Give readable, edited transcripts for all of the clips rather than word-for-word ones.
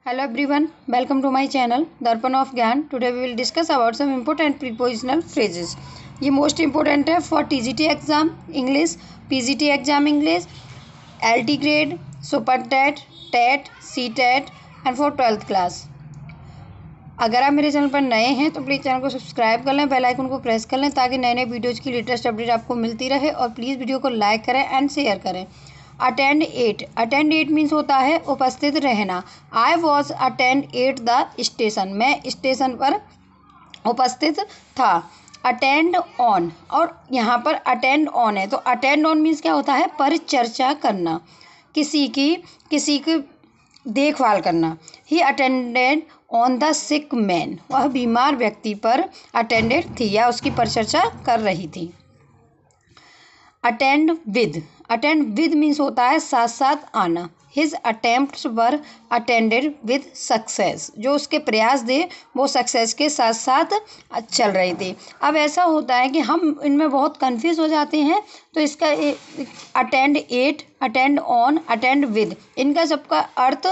Hello everyone, welcome to my channel Darpan of Gyan. Today we will discuss about some important prepositional phrases. ये most important है for TGT exam English, PGT exam English, LT grade, super TET, TET, C TET and for 12th class. अगर आप मेरे channel पर नए हैं तो please channel को सब्सक्राइब कर लें, बेल आइकन को प्रेस कर लें ताकि नए नए वीडियोज़ की लेटेस्ट अपडेट आपको मिलती रहे. और प्लीज़ वीडियो को लाइक करें एंड शेयर करें. अटेंड एट मीन्स होता है उपस्थित रहना. I was attend at the station, मैं स्टेशन पर उपस्थित था. अटेंड ऑन, और यहाँ पर अटेंड ऑन है तो अटेंड ऑन मीन्स क्या होता है, परिचर्चा करना, किसी की देखभाल करना. He attended on the sick man, वह बीमार व्यक्ति पर अटेंडेड थी या उसकी परिचर्चा कर रही थी. अटेंड विद मीन्स होता है साथ साथ आना. His attempts were attended with success, जो उसके प्रयास थे वो सक्सेस के साथ साथ चल रहे थे. अब ऐसा होता है कि हम इनमें बहुत कंफ्यूज हो जाते हैं, तो इसका attend at, attend on, attend with, इनका सबका अर्थ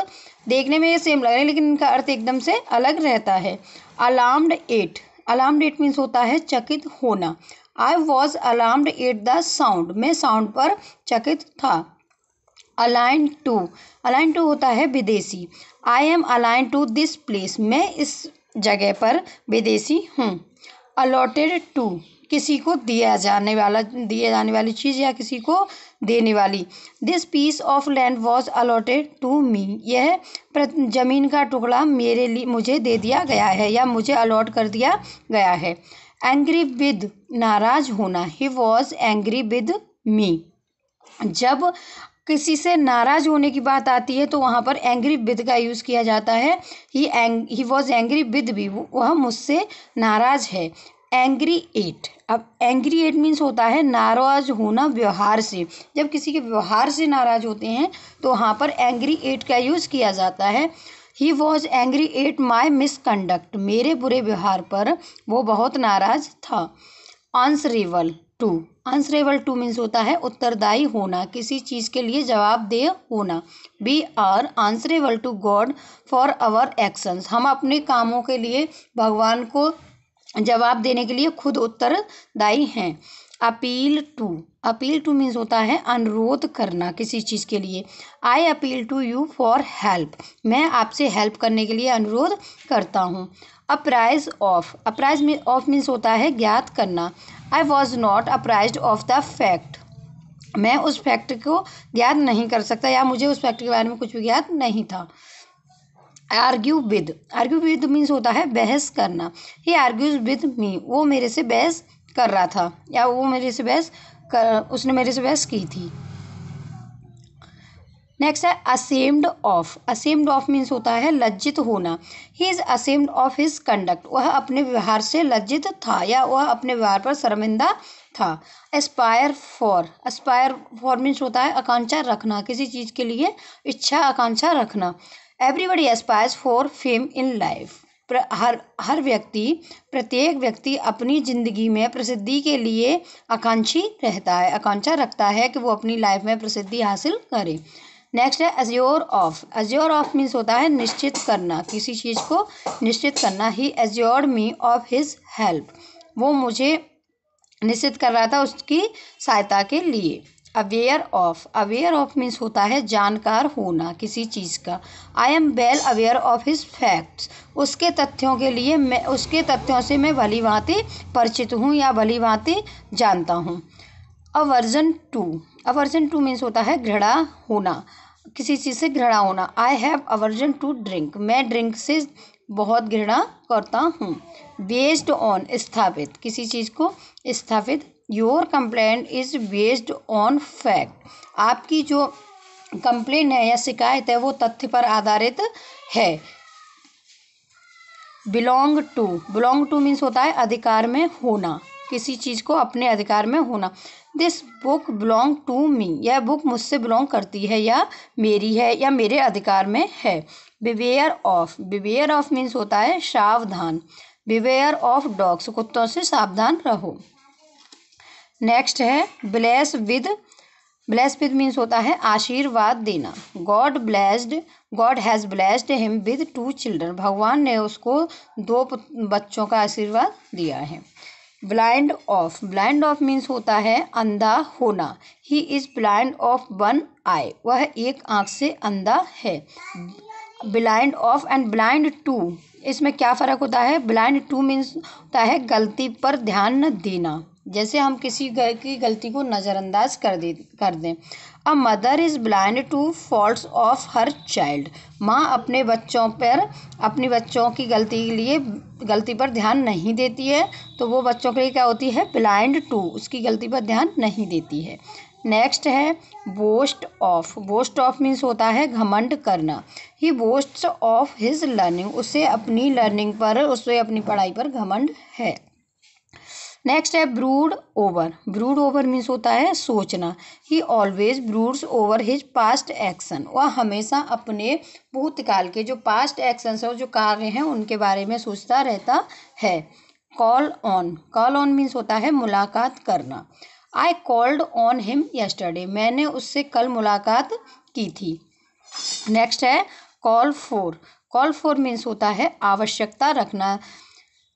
देखने में ये सेम लग रहा है लेकिन इनका अर्थ एकदम से अलग रहता है. अलार्म्ड एट मीन्स होता है चकित होना. I was alarmed at the sound, मैं साउंड पर चकित था. अलाइन टू होता है विदेशी. I am alien to this place, मैं इस जगह पर विदेशी हूँ. अलॉटेड टू, किसी को दिया जाने वाली चीज़ या किसी को देने वाली. This piece of land was allotted to me, यह जमीन का टुकड़ा मेरे लिए मुझे दे दिया गया है या मुझे अलॉट कर दिया गया है. एंग्री विद, नाराज होना. He was angry with me, जब किसी से नाराज होने की बात आती है तो वहाँ पर एंग्री विद का यूज़ किया जाता है. He was angry with me, वह मुझसे नाराज है. एंग्री एट, अब एंग्री एट मीन्स होता है नाराज होना व्यवहार से. जब किसी के व्यवहार से नाराज होते हैं तो वहाँ पर एंग्री एट का यूज़ किया जाता है. He was angry at my misconduct, मेरे बुरे व्यवहार पर वो बहुत नाराज था. आंसरेबल टू मीन्स होता है उत्तरदायी होना, किसी चीज़ के लिए जवाबदेह होना. We are answerable to God for our actions, हम अपने कामों के लिए भगवान को जवाब देने के लिए खुद उत्तरदायी हैं. अपील टू मीन्स होता है अनुरोध करना किसी चीज़ के लिए. I appeal to you for help, मैं आपसे हेल्प करने के लिए अनुरोध करता हूँ. अप्राइज ऑफ मीन्स होता है ज्ञात करना. I was not apprised of the fact, मैं उस फैक्ट को ज्ञात नहीं कर सकता या मुझे उस फैक्ट के बारे में कुछ भी ज्ञात नहीं था. आर्ग्यू विद मीन्स होता है बहस करना. ही आर्ग्यूज विद मी, वो मेरे से बहस कर रहा था या उसने मेरे से बहस की थी. नेक्स्ट है असेम्ड ऑफ मीन्स होता है लज्जित होना. He is ashamed of his conduct, वह अपने व्यवहार से लज्जित था या वह अपने व्यवहार पर शर्मिंदा था. एस्पायर फॉर मीन्स होता है आकांक्षा रखना, किसी चीज़ के लिए इच्छा आकांक्षा रखना. Everybody aspires for fame in life, प्रत्येक व्यक्ति अपनी ज़िंदगी में प्रसिद्धि के लिए आकांक्षा रखता है कि वो अपनी लाइफ में प्रसिद्धि हासिल करे. नेक्स्ट है अज्योर ऑफ मीन्स होता है निश्चित करना, किसी चीज़ को निश्चित करना. ही अज्योर्ड मी ऑफ हिज हेल्प, वो मुझे निश्चित कर रहा था उसकी सहायता के लिए. अवेयर ऑफ मीन्स होता है जानकार होना किसी चीज़ का. I am well aware of his facts, उसके तथ्यों से मैं भली भांति परिचित हूँ या भली भांति जानता हूँ. अवर्जन टू मीन्स होता है घृणा होना, किसी चीज़ से घृणा होना. I have aversion to drink, मैं ड्रिंक से बहुत घृणा करता हूँ. बेस्ड ऑन, स्थापित, किसी चीज़ को स्थापित. Your complaint is based on fact, आपकी जो कंप्लेंट है या शिकायत है वो तथ्य पर आधारित है. बिलोंग टू मीन्स होता है अधिकार में होना, किसी चीज़ को अपने अधिकार में होना. This book belong to me, यह बुक मुझसे बिलोंग करती है या मेरी है या मेरे अधिकार में है. बिवेयर ऑफ मीन्स होता है सावधान. बिवेयर ऑफ डॉग्स, कुत्तों से सावधान रहो. नेक्स्ट है bless with bless with means होता है आशीर्वाद देना। God has blessed him with 2 children, भगवान ने उसको 2 बच्चों का आशीर्वाद दिया है। ब्लाइंड ऑफ मीन्स होता है अंधा होना। He is blind of 1 eye, वह एक आँख से अंधा है। Blind of and blind to, इसमें क्या फ़र्क होता है? ब्लाइंड टू मीन्स होता है गलती पर ध्यान न देना, जैसे हम किसी की गलती को नज़रअंदाज कर दें। A mother is blind to faults of her child, माँ अपने बच्चों की गलती पर ध्यान नहीं देती है, तो वो बच्चों के लिए क्या होती है? ब्लाइंड टू, उसकी गलती पर ध्यान नहीं देती है। नेक्स्ट है बोस्ट ऑफ मीन्स होता है घमंड करना। ही बोस्ट्स ऑफ हिज लर्निंग, उसे अपनी पढ़ाई पर घमंड है। नेक्स्ट है ब्रूड ओवर मीन्स होता है सोचना। ही always breeds over his past action, वह हमेशा अपने भूतकाल के जो पास्ट एक्शंस है, जो कार्य हैं, उनके बारे में सोचता रहता है। कॉल ऑन मीन्स होता है मुलाकात करना। I called on him yesterday, मैंने उससे कल मुलाकात की थी। नेक्स्ट है कॉल फॉर मीन्स होता है आवश्यकता रखना।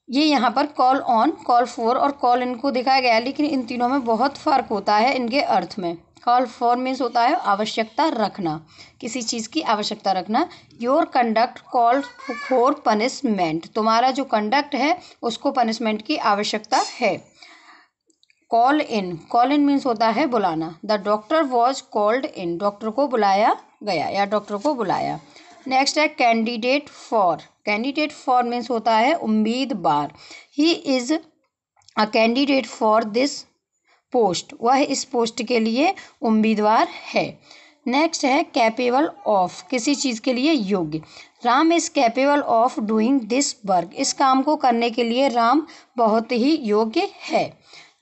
ये यहाँ पर कॉल ऑन, कॉल फॉर और कॉल इन को दिखाया गया है, लेकिन इन तीनों में बहुत फ़र्क होता है इनके अर्थ में। कॉल फॉर मीन्स होता है आवश्यकता रखना, किसी चीज़ की आवश्यकता रखना। Your conduct call for punishment, तुम्हारा जो कंडक्ट है उसको पनिशमेंट की आवश्यकता है। कॉल इन मीन्स होता है बुलाना। The doctor was called in, doctor को बुलाया गया या डॉक्टर को बुलाया। नेक्स्ट है कैंडिडेट फॉर मीन्स होता है उम्मीदवार। He is a candidate for this post, वह इस पोस्ट के लिए उम्मीदवार है। नेक्स्ट है कैपेबल ऑफ, किसी चीज़ के लिए योग्य। Ram is capable of doing this work, इस काम को करने के लिए राम बहुत ही योग्य है।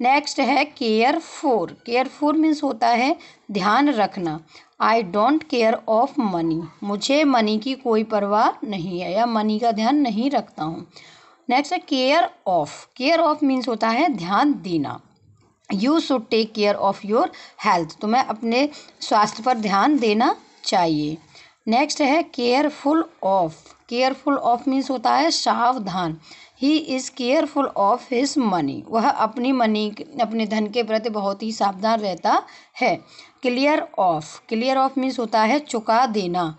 नेक्स्ट है केयर फॉर मीन्स होता है ध्यान रखना। I don't care of money, मुझे मनी की कोई परवाह नहीं है या मनी का ध्यान नहीं रखता हूँ। नेक्स्ट है केयर ऑफ मीन्स होता है ध्यान देना। You should take care of your health, तुम्हें अपने स्वास्थ्य पर ध्यान देना चाहिए। नेक्स्ट है केयरफुल ऑफ मीन्स होता है सावधान। He is careful of his money, वह अपने धन के प्रति बहुत ही सावधान रहता है। क्लियर ऑफ मीन्स होता है चुका देना।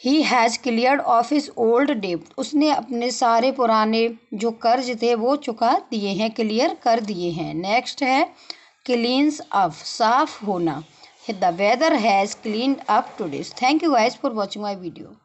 He has cleared of his old डेब्ट, उसने अपने सारे पुराने जो कर्ज थे वो चुका दिए हैं, क्लियर कर दिए हैं। नेक्स्ट है क्लीन्स अप, साफ होना। The weather has cleaned up today. Thank you guys for watching my video.